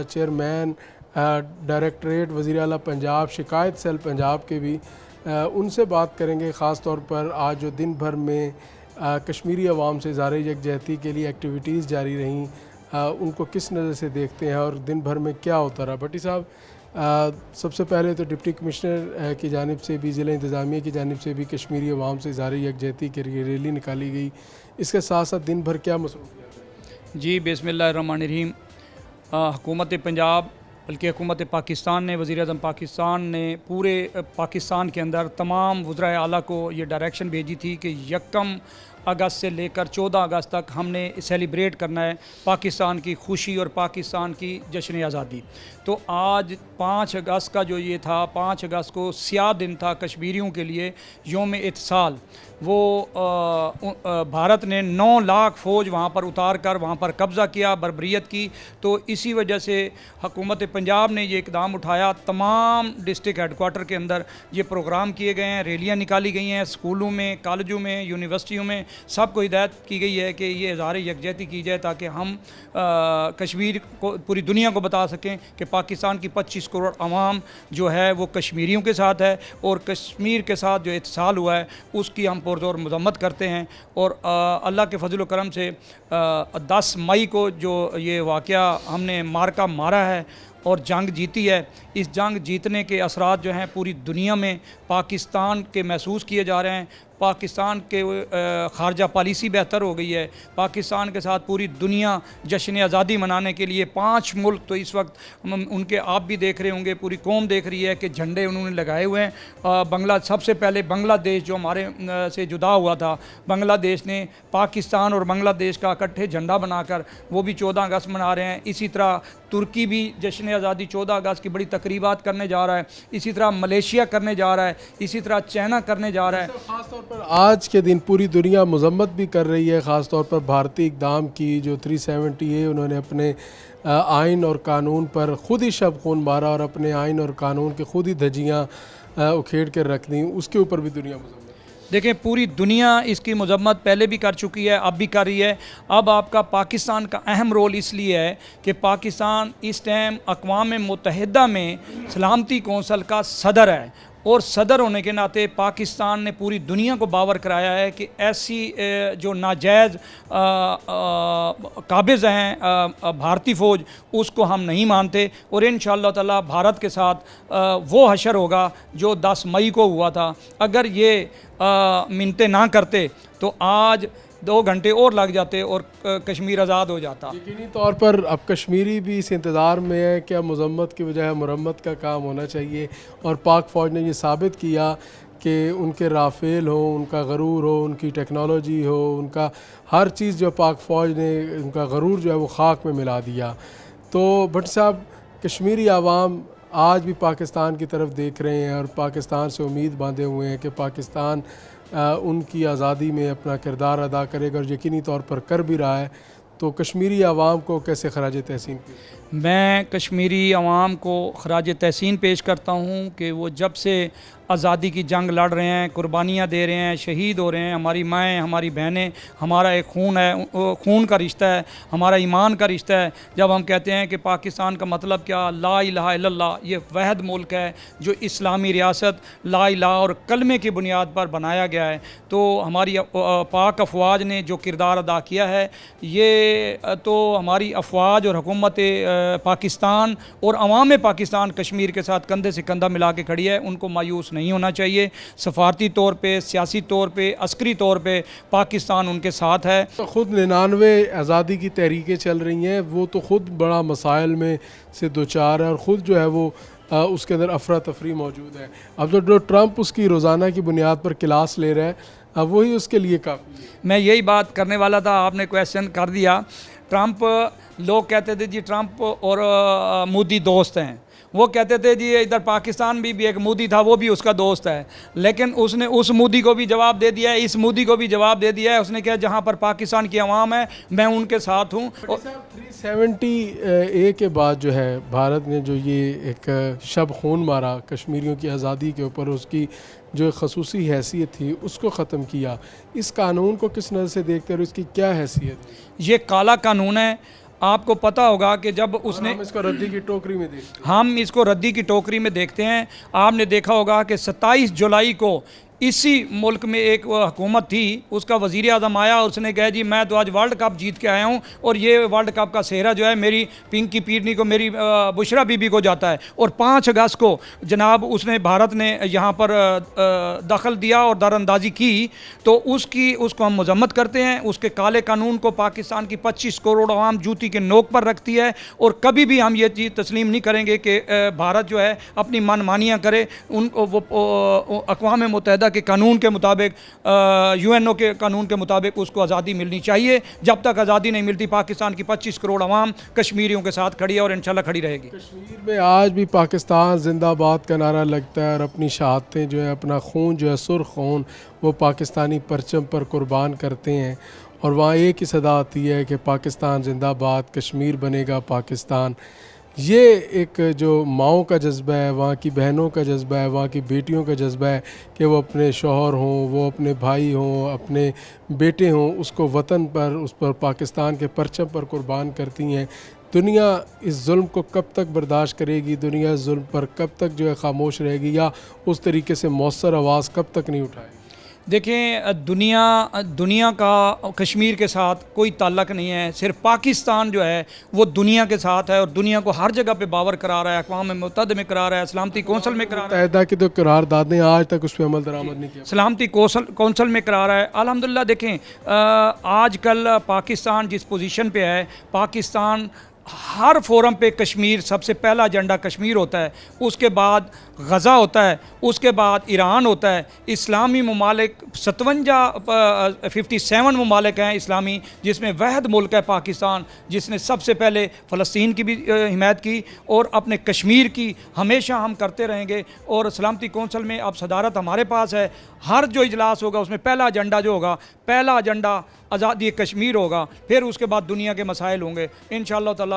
چیئرمین ڈائریکٹریٹ وزیر اعلیٰ پنجاب، شکایت سیل پنجاب کے بھی۔ ان سے بات کریں گے خاص طور پر آج جو دن بھر میں کشمیری عوام سے اظہار یکجہتی کے لیے ایکٹیویٹیز جاری رہیں، ان کو کس نظر سے دیکھتے ہیں اور دن بھر میں کیا ہوتا رہا۔ بھٹی صاحب، سب سے پہلے تو ڈپٹی کمشنر کی جانب سے بھی، ضلع انتظامیہ کی جانب سے بھی کشمیری عوام سے اظہار یکجہتی کے لیے ریلی نکالی گئی، اس کے ساتھ ساتھ دن بھر کیا مصروفیات؟ جی بسم اللہ الرحمن الرحیم۔ حکومت پنجاب بلکہ حکومت پاکستان نے، وزیر اعظم پاکستان نے پورے پاکستان کے اندر تمام وزرائے اعلیٰ کو یہ ڈائریکشن بھیجی تھی کہ 1 अगस्त से लेकर 14 अगस्त तक हमने सेलिब्रेट करना है पाकिस्तान की खुशी और पाकिस्तान की जश्न आज़ादी। तो आज 5 अगस्त का जो ये था, 5 अगस्त को स्याह दिन था कश्मीरियों के लिए, यौम इत्तिसाल। वो भारत ने 9 लाख फ़ौज वहाँ पर उतार कर वहाँ पर कब्ज़ा किया, बर्बरियत की। तो इसी वजह से हुकूमत पंजाब ने ये इक़दाम उठाया। तमाम डिस्ट्रिक्ट हेडकोार्टर के अंदर ये प्रोग्राम किए गए हैं, रैलियाँ निकाली गई हैं, स्कूलों में, कॉलेजों में, यूनिवर्सिटियों में सबको हिदायत की गई है कि ये इज़हार यकजहती की जाए ताकि हम कश्मीर को, पूरी दुनिया को बता सकें कि पाकिस्तान की 25 करोड़ आवाम जो है वो कश्मीरियों के साथ है, और कश्मीर के साथ जो इत्तिसाल हुआ है उसकी हम पुरज़ोर मज़म्मत करते हैं। और अल्लाह के फजल व करम से 10 मई को जो ये वाक़या हमने मार्का मारा है और जंग जीती है, इस जंग जीतने के असरात जो हैं पूरी दुनिया में पाकिस्तान के महसूस किए जा रहे हैं। पाकिस्तान के ख़ारजा पॉलिसी बेहतर हो गई है। पाकिस्तान के साथ पूरी दुनिया जश्न आज़ादी मनाने के लिए 5 मुल्क, तो इस वक्त उनके आप भी देख रहे होंगे, पूरी कौम देख रही है कि झंडे उन्होंने लगाए हुए हैं। सबसे पहले बांग्लादेश जो हमारे से जुदा हुआ था, बांग्लादेश ने पाकिस्तान और बांग्लादेश का इकट्ठे झंडा बनाकर वो भी 14 अगस्त मना रहे हैं। इसी तरह तुर्की भी जश्न आज़ादी 14 अगस्त की बड़ी तकरीबात करने जा रहा है। इसी तरह मलेशिया करने जा रहा है, इसी तरह चाइना करने जा रहा है। ख़ास तौर पर आज के दिन पूरी दुनिया मजम्मत भी कर रही है, ख़ास तौर पर भारतीय इक़दाम की जो 370 है, उन्होंने अपने आइन और कानून पर ख़ुद ही शब खून मारा और अपने आइन और कानून के ख़ुद ही धज्जियाँ उखेड़ कर रख दी, उसके ऊपर भी दुनिया मजम्मत। देखें, पूरी दुनिया इसकी मजम्मत पहले भी कर चुकी है, अब भी कर रही है। अब आपका पाकिस्तान का अहम रोल इसलिए है कि पाकिस्तान इस टाइम अक़वाम मुत्तहिदा में सलामती कौंसल का सदर है, और सदर होने के नाते पाकिस्तान ने पूरी दुनिया को बावर कराया है कि ऐसी जो नाजायज़ काबिज़ हैं भारतीय फ़ौज, उसको हम नहीं मानते। और इंशाअल्लाह ताला भारत के साथ वो हशर होगा जो 10 मई को हुआ था। अगर ये मिन्नतें ना करते तो आज 2 घंटे और लग जाते और कश्मीर आज़ाद हो जाता। यकीनी तौर पर अब कश्मीरी भी इस इंतज़ार में है कि अब मजम्मत की बजाय मुरम्मत का काम होना चाहिए, और पाक फ़ौज ने ये साबित किया कि उनके राफ़ेल हो, उनका गरूर हो, उनकी टेक्नोलॉजी हो, उनका हर चीज़ जो पाक फ़ौज ने, उनका गरूर जो है वो खाक में मिला दिया। तो भट्ट साहब, कश्मीरी आवाम आज भी पाकिस्तान की तरफ देख रहे हैं और पाकिस्तान से उम्मीद बांधे हुए हैं कि पाकिस्तान उनकी आज़ादी में अपना किरदार अदा करेगा, और यकीनी तौर पर कर भी रहा है। तो कश्मीरी आवाम को कैसे खराज तहसीन? मैं कश्मीरी आवाम को खराज तहसीन पेश करता हूँ कि वो जब से आज़ादी की जंग लड़ रहे हैं, कुर्बानियाँ दे रहे हैं, शहीद हो रहे हैं। हमारी माएँ, हमारी बहनें, हमारा एक खून है, खून का रिश्ता है, हमारा ईमान का रिश्ता है। जब हम कहते हैं कि पाकिस्तान का मतलब क्या, ला इलाहा इल्लल्लाह, ये वहद मुल्क है जो इस्लामी रियासत ला इलाहा और कलमे की बुनियाद पर बनाया गया है। तो हमारी पाक अफवाज ने जो किरदार अदा किया है, ये तो हमारी अफवाज और हुकूमत पाकिस्तान और अवाम पाकिस्तान कश्मीर के साथ कंधे से कंधा मिला के खड़ी है। उनको मायूस नहीं होना चाहिए। सफारती तौर पे, सियासी तौर पे, अस्करी तौर पे पाकिस्तान उनके साथ है। तो ख़ुद 99 आज़ादी की तहरीकें चल रही हैं, वो तो ख़ुद बड़ा मसाइल में से दो चार है, और ख़ुद जो है वो उसके अंदर अफरा तफरी मौजूद है। अब जो ट्रंप उसकी रोज़ाना की बुनियाद पर क्लास ले रहा है, अब वही उसके लिए काफ़ी है। मैं यही बात करने वाला था, आपने क्वेश्चन कर दिया। ट्रंप, लोग कहते थे जी ट्रंप और मोदी दोस्त हैं। वो कहते थे जी इधर पाकिस्तान भी एक मोदी था, वो भी उसका दोस्त है। लेकिन उसने उस मोदी को भी जवाब दे दिया है, इस मोदी को भी जवाब दे दिया है। उसने कहा जहाँ पर पाकिस्तान की आवाम है मैं उनके साथ हूँ। 370 के बाद जो है भारत ने जो ये एक शब खून मारा कश्मीरियों की आज़ादी के ऊपर, उसकी जो खसूसी हैसियत थी उसको ख़त्म किया। इस कानून को किस नज़र से देखते हैं और इसकी क्या हैसियत है? ये काला कानून है। आपको पता होगा कि जब उसने, हम इसको रद्दी की टोकरी में देखते हैं, हम इसको रद्दी की टोकरी में देखते हैं। आपने देखा होगा कि 27 जुलाई को इसी मुल्क में एक हुकूमत थी, उसका वज़ीर आज़म आया और उसने कहा जी मैं तो आज वर्ल्ड कप जीत के आया हूँ, और ये वर्ल्ड कप का सेहरा जो है मेरी पिंकी पीरनी को, मेरी बुशरा बीबी को जाता है। और 5 अगस्त को जनाब उसने, भारत ने यहाँ पर दखल दिया और दरअंदाजी की, तो उसको हम मजम्मत करते हैं। उसके काले कानून को पाकिस्तान की 25 करोड़ आवाम जूती के नोक पर रखती है, और कभी भी हम ये चीज़ तस्लीम नहीं करेंगे कि भारत जो है अपनी मनमानियाँ करे। उनको वो अक़वाम मुत्तहिदा मुत्तहदा के कानून के मुताबिक, UNO के कानून के मुताबिक उसको आज़ादी मिलनी चाहिए। जब तक आज़ादी नहीं मिलती, पाकिस्तान की 25 करोड़ आवाम कश्मीरियों के साथ खड़ी है और इंशाल्लाह खड़ी रहेगी। कश्मीर में आज भी पाकिस्तान जिंदाबाद का नारा लगता है और अपनी शहादतें जो है, अपना खून जो है, सुर्ख खून, वो पाकिस्तानी परचम पर कुर्बान करते हैं और वहाँ एक ही सदा आती है कि पाकिस्तान जिंदाबाद, कश्मीर बनेगा पाकिस्तान। ये एक जो माओं का जज्बा है, वहाँ की बहनों का जज्बा है, वहाँ की बेटियों का जज्बा है कि वो अपने शौहर हों, वो अपने भाई हों, अपने बेटे हों, उसको वतन पर, उस पर पाकिस्तान के परचम पर कुर्बान करती हैं। दुनिया इस जुल्म को कब तक बर्दाश्त करेगी? दुनिया इस जुल्म पर कब तक जो है ख़ामोश रहेगी या उस तरीके से मौसर आवाज़ कब तक नहीं उठाएगी? देखें, दुनिया का कश्मीर के साथ कोई ताल्लुक़ नहीं है। सिर्फ पाकिस्तान जो है वो दुनिया के साथ है और दुनिया को हर जगह पे बावर करा रहा है, अक़वाम मुत्तहदा में करा रहा है, सलामती कौंसल में करा रहा है। मुत्तहदा की तो करारदादें आज तक उस पर अमल दरामद नहीं किया, सलामती कौंसल में करा रहा है। अल्हम्दुलिल्लाह देखें, आजकल पाकिस्तान जिस पोजीशन पे है, पाकिस्तान हर फोरम पे कश्मीर, सबसे पहला एजेंडा कश्मीर होता है, उसके बाद गज़ा होता है, उसके बाद ईरान होता है। इस्लामी ममालिक 57 ममालिक हैं इस्लामी, जिसमें वहद मुल्क है पाकिस्तान, जिसने सबसे पहले फ़लस्तीन की भी हिमायत की और अपने कश्मीर की हमेशा हम करते रहेंगे। और सलामती कौंसल में अब सदारत हमारे पास है। हर जो इजलास होगा उसमें पहला एजेंडा जो होगा, पहला एजेंडा आज़ादी कश्मीर होगा, फिर उसके बाद दुनिया के मसाइल होंगे। इंशाअल्लाह ताला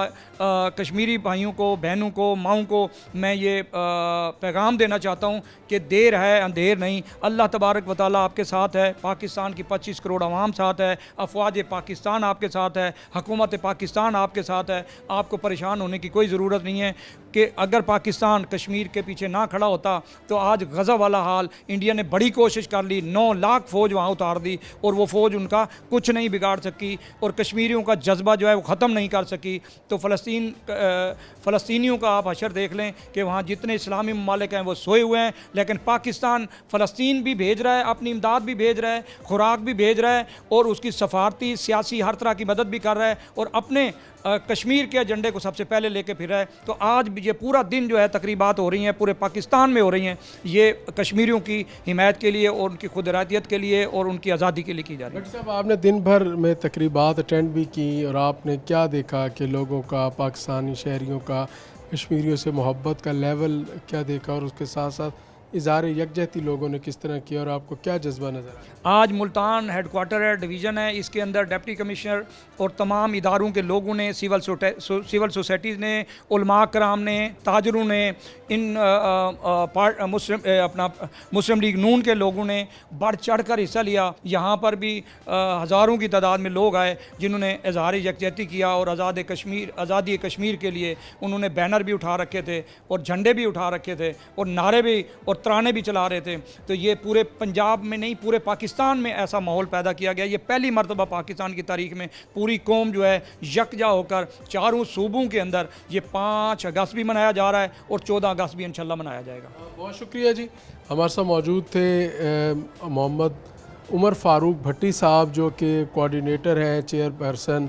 कश्मीरी भाइयों को, बहनों को, माओं को मैं ये पैगाम देना चाहता हूँ कि देर है अंधेर नहीं। अल्लाह तबारक व तआला आपके साथ है, पाकिस्तान की 25 करोड़ आवाम साथ है, अफवाज पाकिस्तान आपके साथ है, हुकूमत पाकिस्तान आपके साथ है। आपको परेशान होने की कोई ज़रूरत नहीं है कि अगर पाकिस्तान कश्मीर के पीछे ना खड़ा होता तो आज गज़ा वाला हाल। इंडिया ने बड़ी कोशिश कर ली, 9 लाख फ़ौज वहाँ उतार दी और वो फ़ौज उनका कुछ नहीं बिगाड़ सकी और कश्मीरियों का जज्बा जो है वो ख़त्म नहीं कर सकी। तो फ़लस्तीनियों का आप हशर देख लें कि वहाँ जितने इस्लामी ममालिक हैं वो सोए हुए हैं, लेकिन पाकिस्तान फ़लस्तीन भी भेज रहा है, अपनी इमदाद भी भेज रहा है, खुराक भी भेज रहा है और उसकी सफारती, सियासी हर तरह की मदद भी कर रहा है और अपने कश्मीर के एजेंडे को सबसे पहले लेके फिर रहा है। तो आज ये पूरा दिन जो है तकरीबात हो रही हैं, पूरे पाकिस्तान में हो रही हैं, ये कश्मीरियों की हिमायत के लिए और उनकी खुद इरादियत के लिए और उनकी आज़ादी के लिए की जा रही है। डॉक्टर साहब, आपने दिन भर में तकरीबात अटेंड भी की और आपने क्या देखा कि लोगों का, पाकिस्तानी शहरियों का कश्मीरियों से मोहब्बत का लेवल क्या देखा और उसके साथ साथ इज़हार यकजहती लोगों ने किस तरह किया और आपको क्या जज्बा नज़र आया? आज मुल्तान हेडक्वार्टर है, डिवीज़न है, इसके अंदर डिप्टी कमिश्नर और तमाम इदारों के लोगों ने, सिविल सोसाइटीज़ ने, उलमा कराम ने, ताजरों ने, इन मुस्लिम लीग नून के लोगों ने बढ़ चढ़ कर हिस्सा लिया। यहाँ पर भी हज़ारों की तादाद में लोग आए जिन्होंने इज़हार यकजहती किया और आज़ादी कश्मीर के लिए उन्होंने बैनर भी उठा रखे थे और झंडे भी उठा रखे थे और नारे भी और तराने भी चला रहे थे। तो ये पूरे पंजाब में नहीं, पूरे पाकिस्तान में ऐसा माहौल पैदा किया गया। ये पहली मरतबा पाकिस्तान की तारीख में पूरी कौम जो है यकजा होकर चारों सूबों के अंदर ये 5 अगस्त भी मनाया जा रहा है और 14 अगस्त भी इंशाल्लाह मनाया जाएगा। बहुत शुक्रिया जी। हमारे साथ मौजूद थे मोहम्मद उमर फ़ारूक भट्टी साहब, जो कि कोऑर्डिनेटर हैं, चेयरपर्सन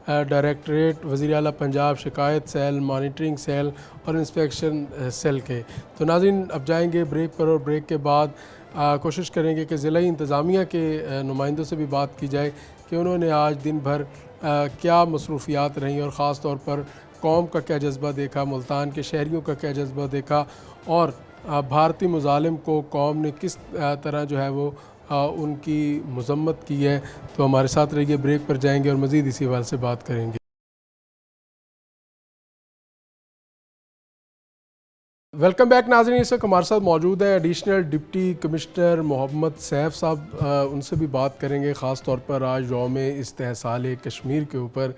डायरेक्टरेट वज़ीर आला पंजाब शिकायत सेल, मॉनिटरिंग सेल और इंस्पेक्शन सेल के। तो नाज़रीन, अब जाएंगे ब्रेक पर और ब्रेक के बाद कोशिश करेंगे कि ज़िला इंतज़ामिया के नुमाइंदों से भी बात की जाए कि उन्होंने आज दिन भर क्या मसरूफ़ियात रहीं और ख़ास तौर पर कौम का क्या जज्बा देखा, मुल्तान के शहरियों का क्या जज्बा देखा और भारतीय मुजालिम को कौम ने किस तरह जो है वो उनकी मज़म्मत की है। तो हमारे साथ रहिए, ब्रेक पर जाएंगे और मज़ीद इसी हवाले से बात करेंगे। वेलकम बैक नाज़रीन। इस वक्त हमारे साथ मौजूद हैं additional deputy commissioner Mohammad Saif साहब। उनसे भी बात करेंगे ख़ास तौर पर आज यौम इस्तेहसाल कश्मीर के ऊपर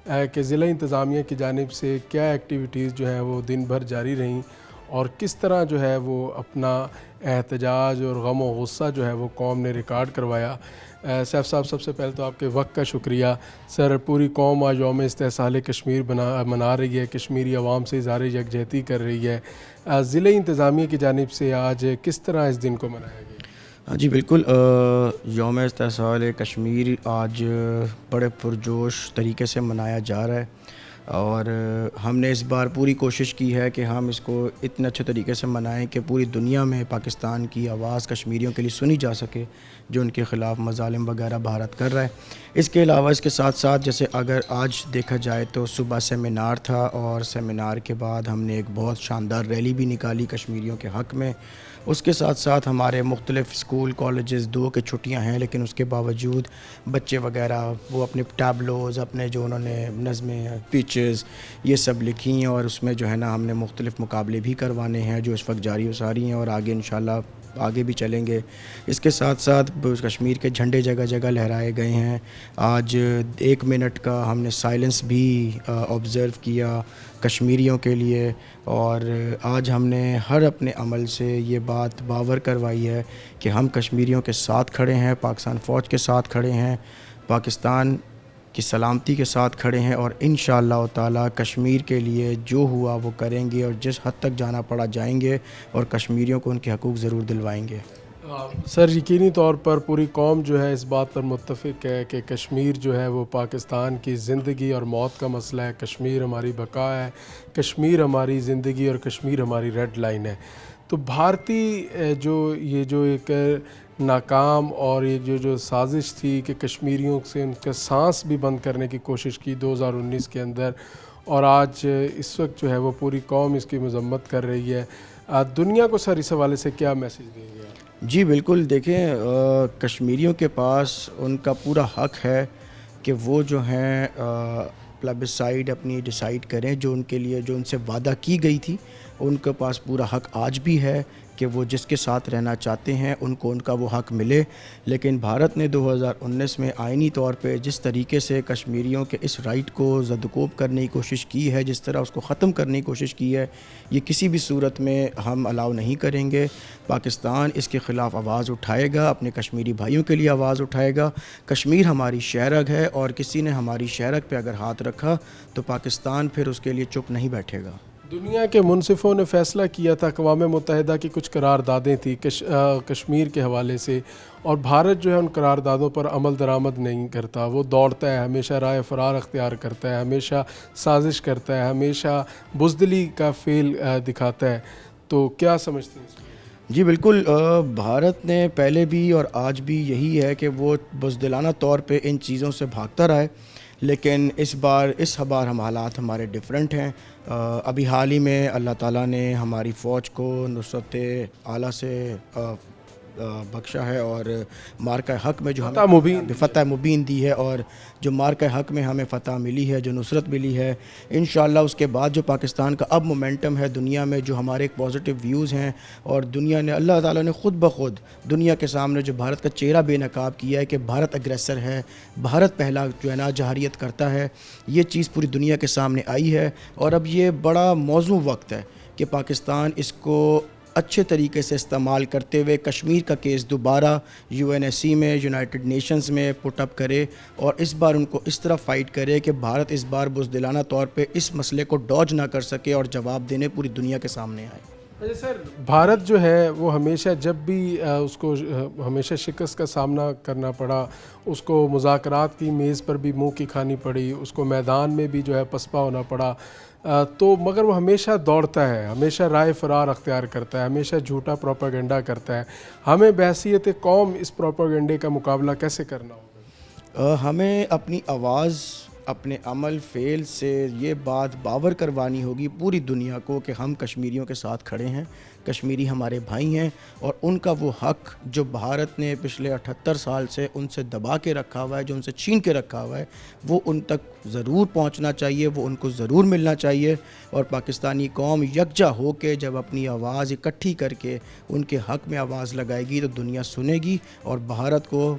कि ज़िला इंतज़ामिया की जानिब से क्या एक्टिविटीज़ जो हैं वो दिन भर जारी रहीं और किस तरह जो है वो अपना एहतजाज और गम व गुस्सा जो है वो कौम ने रिकॉर्ड करवाया। सैफ साहब, सबसे पहले तो आपके वक्त का शुक्रिया। सर, पूरी कौम आज यौम इस्तेहसाल कश्मीर मना रही है, कश्मीरी अवाम से इज़हार यकजहती कर रही है। ज़िले इंतज़ामिया की जानिब से आज किस तरह इस दिन को मनाया गया? हाँ जी बिल्कुल, यौम इस्तेहसाल कश्मीर आज बड़े पुरजोश तरीके से मनाया जा रहा है। اور ہم نے اس بار پوری کوشش کی ہے کہ ہم اس کو اتنے اچھے طریقے سے منائیں کہ پوری دنیا میں پاکستان کی آواز کشمیریوں کے لیے سنی جا سکے جو ان کے خلاف مظالم وغیرہ بھارت کر رہا ہے. اس کے علاوہ اس کے ساتھ ساتھ جیسے اگر آج دیکھا جائے تو صبح سیمینار تھا اور سیمینار کے بعد ہم نے ایک بہت شاندار ریلی بھی نکالی کشمیریوں کے حق میں. اس کے ساتھ ساتھ ہمارے مختلف اسکول کالجز 2 کی چھٹیاں ہیں لیکن اس کے باوجود بچے وغیرہ وہ اپنے ٹیبلوز اپنے جو انہوں نے نظمیں پیچز یہ سب لکھی ہیں اور اس میں جو ہے نا ہم نے مختلف مقابلے بھی کروانے ہیں جو اس وقت جاری و ساری ہیں اور آگے انشاءاللہ آگے بھی چلیں گے. اس کے ساتھ ساتھ کشمیر کے جھنڈے جگہ جگہ لہرائے گئے ہیں. آج 1 منٹ کا ہم نے سائلنس بھی آبزرو کیا کشمیریوں کے لیے اور آج ہم نے ہر اپنے عمل سے یہ بات باور کروائی ہے کہ ہم کشمیریوں کے ساتھ کھڑے ہیں, پاکستان فوج کے ساتھ کھڑے ہیں, پاکستان کی سلامتی کے ساتھ کھڑے ہیں اور انشاءاللہ تعالی کشمیر کے لیے جو ہوا وہ کریں گے اور جس حد تک جانا پڑا جائیں گے اور کشمیریوں کو ان کے حقوق ضرور دلوائیں گے. سر یقینی طور پر پوری قوم جو ہے اس بات پر متفق ہے کہ کشمیر جو ہے وہ پاکستان کی زندگی اور موت کا مسئلہ ہے. کشمیر ہماری بقا ہے, کشمیر ہماری زندگی اور کشمیر ہماری ریڈ لائن ہے. تو بھارتی جو ایک ناکام اور یہ جو سازش تھی کہ کشمیریوں سے ان کا سانس بھی بند کرنے کی کوشش کی 2019 کے اندر اور آج اس وقت جو ہے وہ پوری قوم اس کی مذمت کر رہی ہے, دنیا کو سر اس حوالے سے کیا میسیج دیں گے؟ جی بالکل, دیکھیں کشمیریوں کے پاس ان کا پورا حق ہے کہ وہ جو ہیں پلبسائڈ اپنی ڈیسائیڈ کریں جو ان کے لیے جو ان سے وعدہ کی گئی تھی. ان کے پاس پورا حق آج بھی ہے کہ وہ جس کے ساتھ رہنا چاہتے ہیں ان کو ان کا وہ حق ملے. لیکن بھارت نے 2019 میں آئینی طور پہ جس طریقے سے کشمیریوں کے اس رائٹ کو زدوکوب کرنے کی کوشش کی ہے, جس طرح اس کو ختم کرنے کی کوشش کی ہے, یہ کسی بھی صورت میں ہم الاؤ نہیں کریں گے. پاکستان اس کے خلاف آواز اٹھائے گا, اپنے کشمیری بھائیوں کے لیے آواز اٹھائے گا. کشمیر ہماری شہرگ ہے اور کسی نے ہماری شہرگ پہ اگر ہاتھ رکھا تو پاکستان پھر اس کے لیے چپ نہیں بیٹھے گا. دنیا کے منصفوں نے فیصلہ کیا تھا, اقوام متحدہ کی کچھ قراردادیں تھیں کشمیر کے حوالے سے اور بھارت جو ہے ان قراردادوں پر عمل درآمد نہیں کرتا. وہ دوڑتا ہے, ہمیشہ رائے فرار اختیار کرتا ہے, ہمیشہ سازش کرتا ہے, ہمیشہ بزدلی کا فعل دکھاتا ہے. تو کیا سمجھتے ہیں اس میں؟ جی بالکل, بھارت نے پہلے بھی اور آج بھی یہی ہے کہ وہ بزدلانہ طور پہ ان چیزوں سے بھاگتا رہا ہے. لیکن اس بار ہم حالات ہمارے ڈیفرنٹ ہیں. ابھی حال ہی میں اللہ تعالیٰ نے ہماری فوج کو نصرت اعلیٰ سے بخشا ہے اور مارکہ حق میں جو ہمیں فتح مبین دی ہے اور جو مارکہ حق میں ہمیں فتح ملی ہے, جو نصرت ملی ہے, انشاءاللہ اس کے بعد جو پاکستان کا اب مومنٹم ہے دنیا میں, جو ہمارے ایک پازیٹیو ویوز ہیں اور دنیا نے اللہ تعالیٰ نے خود بخود دنیا کے سامنے جو بھارت کا چہرہ بے نقاب کیا ہے کہ بھارت اگریسر ہے, بھارت پہلا جو ہے نا جارحیت کرتا ہے, یہ چیز پوری دنیا کے سامنے آئی ہے. اور اب یہ بڑا موزوں وقت ہے کہ پاکستان اس کو اچھے طریقے سے استعمال کرتے ہوئے کشمیر کا کیس دوبارہ UNSC میں, یونائٹڈ نیشنز میں پٹ اپ کرے اور اس بار ان کو اس طرح فائٹ کرے کہ بھارت اس بار بزدلانہ طور پہ اس مسئلے کو ڈاج نہ کر سکے اور جواب دینے پوری دنیا کے سامنے آئے. سر بھارت جو ہے وہ ہمیشہ جب بھی اس کو ہمیشہ شکست کا سامنا کرنا پڑا, اس کو مذاکرات کی میز پر بھی منہ کی کھانی پڑی, اس کو میدان میں بھی جو ہے پسپا ہونا پڑا, تو مگر وہ ہمیشہ دوڑتا ہے, ہمیشہ رائے فرار اختیار کرتا ہے, ہمیشہ جھوٹا پروپیگنڈا کرتا ہے. ہمیں بحیثیت قوم اس پروپیگنڈے کا مقابلہ کیسے کرنا ہوگا؟ ہمیں اپنی آواز, اپنے عمل فعل سے یہ بات باور کروانی ہوگی پوری دنیا کو کہ ہم کشمیریوں کے ساتھ کھڑے ہیں, کشمیری ہمارے بھائی ہیں اور ان کا وہ حق جو بھارت نے پچھلے 78 سال سے ان سے دبا کے رکھا ہوا ہے, جو ان سے چھین کے رکھا ہوا ہے, وہ ان تک ضرور پہنچنا چاہیے, وہ ان کو ضرور ملنا چاہیے. اور پاکستانی قوم یکجا ہو کے جب اپنی آواز اکٹھی کر کے ان کے حق میں آواز لگائے گی تو دنیا سنے گی اور بھارت کو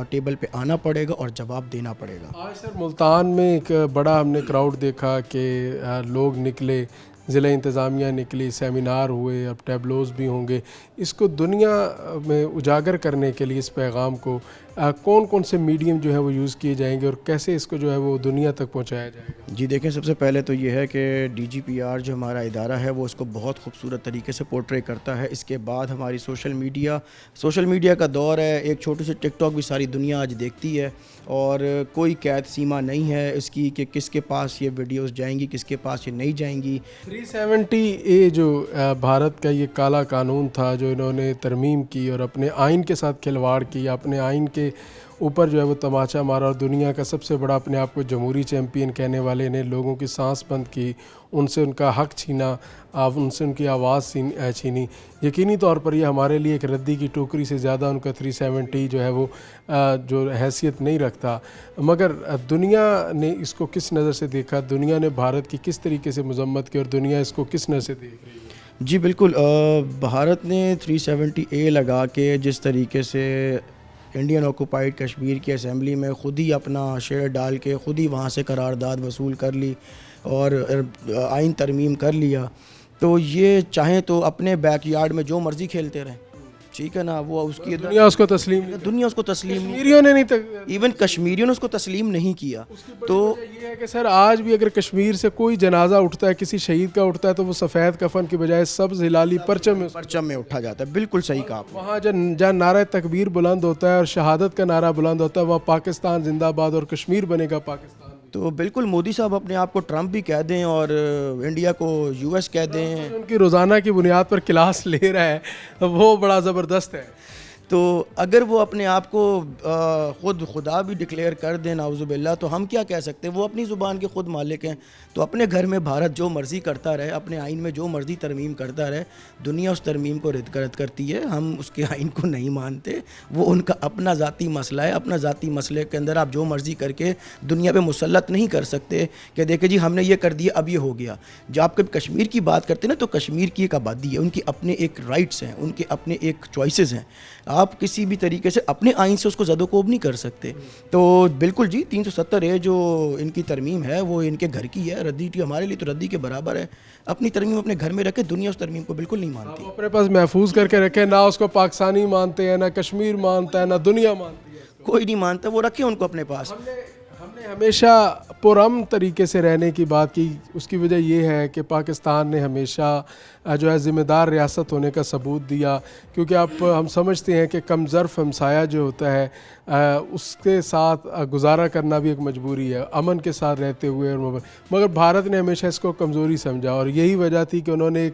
ٹیبل پہ آنا پڑے گا اور جواب دینا پڑے گا. آج سر ملتان میں ایک بڑا ہم نے کراؤڈ دیکھا کہ لوگ نکلے, ضلع انتظامیہ نکلی, سیمینار ہوئے, اب ٹیبلوز بھی ہوں گے. اس کو دنیا میں اجاگر کرنے کے لیے اس پیغام کو कौन कौन से मीडियम जो है वो यूज़ किए जाएंगे और कैसे इसको जो है वो दुनिया तक पहुंचाया जाएगा? जी देखें, सबसे पहले तो ये है कि DGPR जो हमारा इदारा है वो इसको बहुत खूबसूरत तरीके से पोर्ट्रे करता है। इसके बाद हमारी सोशल मीडिया का दौर है। एक छोटी सी टिकटॉक भी सारी दुनिया आज देखती है और कोई कैद सीमा नहीं है इसकी कि किसके पास ये वीडियोस जाएंगी, किसके पास ये नहीं जाएंगी। 370A जो भारत का ये काला कानून था जो इन्होंने तरमीम की और अपने आइन के साथ खिलवाड़ की, अपने आइन के ऊपर जो है वो तमाचा मारा और दुनिया का सबसे बड़ा अपने आप को जमहूरी चैम्पियन कहने वाले ने लोगों की सांस बंद की, उनसे उनका हक छीना, उनसे उनकी आवाज़ छीनी। यकीनी तौर पर ये हमारे लिए एक रद्दी की टोकरी से ज़्यादा उनका 370 जो है वो जो हैसियत नहीं रखता। मगर दुनिया ने इसको किस नज़र से देखा, दुनिया ने भारत की किस तरीके से मजम्मत की और दुनिया इसको किस नज़र से देख रही है? जी बिल्कुल, भारत ने 370A लगा के जिस तरीके से इंडियन ऑक्यूपाइड कश्मीर की असेंबली में ख़ुद ही अपना शेयर डाल के ख़ुद ही वहाँ से करारदाद वसूल कर ली और आइन तरमीम कर लिया, तो ये चाहें तो अपने बैकयार्ड में जो मर्ज़ी खेलते रहें, ठीक है ना। वो उसकी दुनिया उसको तस्लीम कश्मीरियों ने नहीं, इवन कश्मीरियों ने उसको तस्लीम नहीं किया। तो ये है कि सर आज भी अगर कश्मीर से कोई जनाजा उठता है, किसी शहीद का उठता है, तो वो सफ़ेद कफन की बजाय सब्ज़ हिलाली परचम में उठा जाता है। बिल्कुल सही कहा आपने। वहाँ जहाँ नारा तकबीर बुलंद होता है और शहादत का नारा बुलंद होता है, वहाँ पाकिस्तान जिंदाबाद और कश्मीर बनेगा पाकिस्तान। तो बिल्कुल मोदी साहब अपने आप को ट्रंप भी कह दें और इंडिया को US कह दें, उनकी रोज़ाना की बुनियाद पर क्लास ले रहा है, वो बड़ा ज़बरदस्त है। तो अगर वो अपने आप को ख़ुद खुदा भी डिक्लेयर कर दें नाउज़ुबिल्लाह, तो हम क्या कह सकते हैं? वो अपनी ज़ुबान के ख़ुद मालिक हैं। तो अपने घर में भारत जो मर्ज़ी करता रहे, अपने आइन में जो मर्ज़ी तरमीम करता रहे, दुनिया उस तरमीम को रद्द करती है। हम उसके आइन को नहीं मानते, वो उनका अपना ज़ाती मसला है। अपना ज़ाती मसले के अंदर आप जो मर्ज़ी करके दुनिया पे मुसल्लत नहीं कर सकते कि देखिए जी हमने ये कर दिया अब ये हो गया। जब आप कभी कश्मीर की बात करते हैं ना, तो कश्मीर की एक आबादी है, उनकी अपने एक राइट्स हैं, उनके अपने एक चॉइसेस हैं। आप किसी भी तरीके से अपने आइन से उसको ज़दोकोब नहीं कर सकते। तो बिल्कुल जी 370A जो इनकी तरमीम है वो इनके घर की है, रद्दी हमारे लिए तो रद्दी के बराबर है। अपनी तरमीम अपने घर में रखे, दुनिया उस तरमीम को बिल्कुल नहीं मानती। आप अपने पास महफूज करके रखे, ना उसको पाकिस्तानी मानते हैं, ना कश्मीर मानता है, ना दुनिया मानती है, कोई नहीं मानता, वो रखे उनको अपने पास। हमने हमेशा पुरअमन तरीके से रहने की बात की। उसकी वजह ये है कि पाकिस्तान ने हमेशा जो है ज़िम्मेदार रियासत होने का सबूत दिया, क्योंकि हम समझते हैं कि कम ज़र्फ़ हमसाया जो होता है उसके साथ गुजारा करना भी एक मजबूरी है, अमन के साथ रहते हुए। मगर भारत ने हमेशा इसको कमज़ोरी समझा और यही वजह थी कि उन्होंने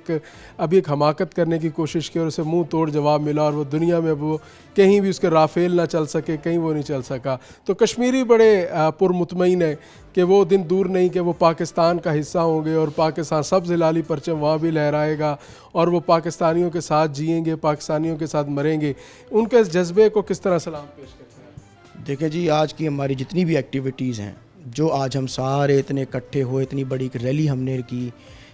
अभी एक हमाकत करने की कोशिश की और उसे मुंह तोड़ जवाब मिला और वो दुनिया में वो कहीं भी उसके राफेल ना चल सके, कहीं वो नहीं चल सका। तो कश्मीरी बड़े पुरमुतमईन है कि वो दिन दूर नहीं कि वो पाकिस्तान का हिस्सा होंगे और पाकिस्तान सब्ज़ हिलाली परचम वहाँ भी लहराएगा और वो पाकिस्तानियों के साथ जिएंगे, पाकिस्तानियों के साथ मरेंगे। उनके इस जज्बे को किस तरह सलाम पेश करते हैं? देखें जी, आज की हमारी जितनी भी एक्टिविटीज़ हैं, जो आज हम सारे इतने इकट्ठे हुए, इतनी बड़ी रैली हमने की,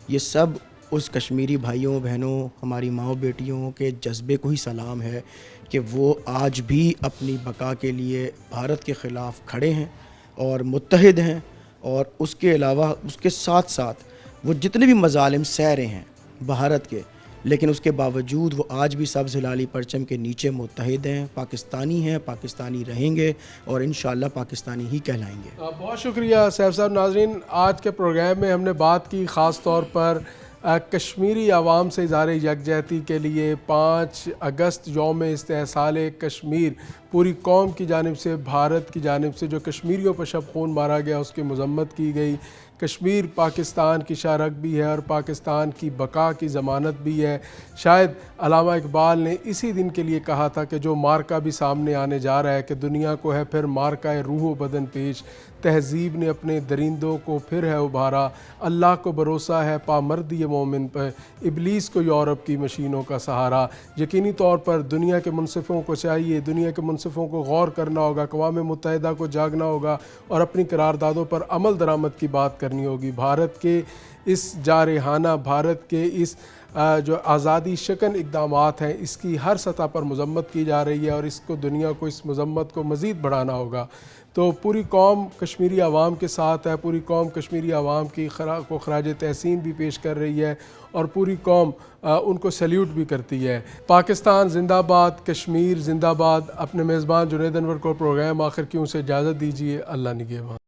ये सब उस कश्मीरी भाइयों बहनों, हमारी माँओं बेटियों के जज्बे को ही सलाम है कि वो आज भी अपनी बका के लिए भारत के ख़िलाफ़ खड़े हैं और मुत्तहिद हैं। और उसके अलावा उसके साथ साथ वो जितने भी मज़ालिम सह रहे हैं भारत के, लेकिन उसके बावजूद वो आज भी सब्ज़ हिलाली परचम के नीचे मुत्तहिद हैं, पाकिस्तानी हैं, पाकिस्तानी रहेंगे और इंशाअल्लाह पाकिस्तानी ही कहलाएंगे। बहुत शुक्रिया सैफ साहब। नाज़रीन, आज के प्रोग्राम में हमने बात की ख़ास तौर पर कश्मीरी आवाम से इज़हार यकजहती के लिए 5 अगस्त यौम इस्तेहसाल कश्मीर पूरी कौम की जानिब से, भारत की जानिब से जो कश्मीरियों पर शब खून मारा गया उसकी मजम्मत की गई। कश्मीर पाकिस्तान की शारक भी है और पाकिस्तान की बका की ज़मानत भी है। शायद अल्लामा इकबाल ने इसी दिन के लिए कहा था कि जो मार्का भी सामने आने जा रहा है कि दुनिया को है फिर मार्का रूह बदन पेश, तहज़ीब ने अपने दरिंदों को फिर है उभारा, अल्लाह को भरोसा है पामर्दी मोमिन पर, इबलीस को यूरोप की मशीनों का सहारा। यकीनी तौर पर दुनिया के मुनसिफ़ों को चाहिए, दुनिया के मुनसिफ़ों को गौर करना होगा, अक़वाम मुत्तहिदा को जागना होगा और अपनी करारदादों पर अमल दरामद की बात करनी होगी। भारत के اس جارحانہ بھارت کے اس جو آزادی شکن اقدامات ہیں اس کی ہر سطح پر مذمت کی جا رہی ہے اور اس کو دنیا کو اس مذمت کو مزید بڑھانا ہوگا۔ تو پوری قوم کشمیری عوام کے ساتھ ہے، پوری قوم کشمیری عوام کی کو خراج تحسین بھی پیش کر رہی ہے اور پوری قوم ان کو سیلیوٹ بھی کرتی ہے۔ پاکستان زندہ باد، کشمیر زندہ باد۔ اپنے میزبان جنید انور کو پروگرام آخر کیوں سے اجازت دیجیے۔ اللہ نگہبان۔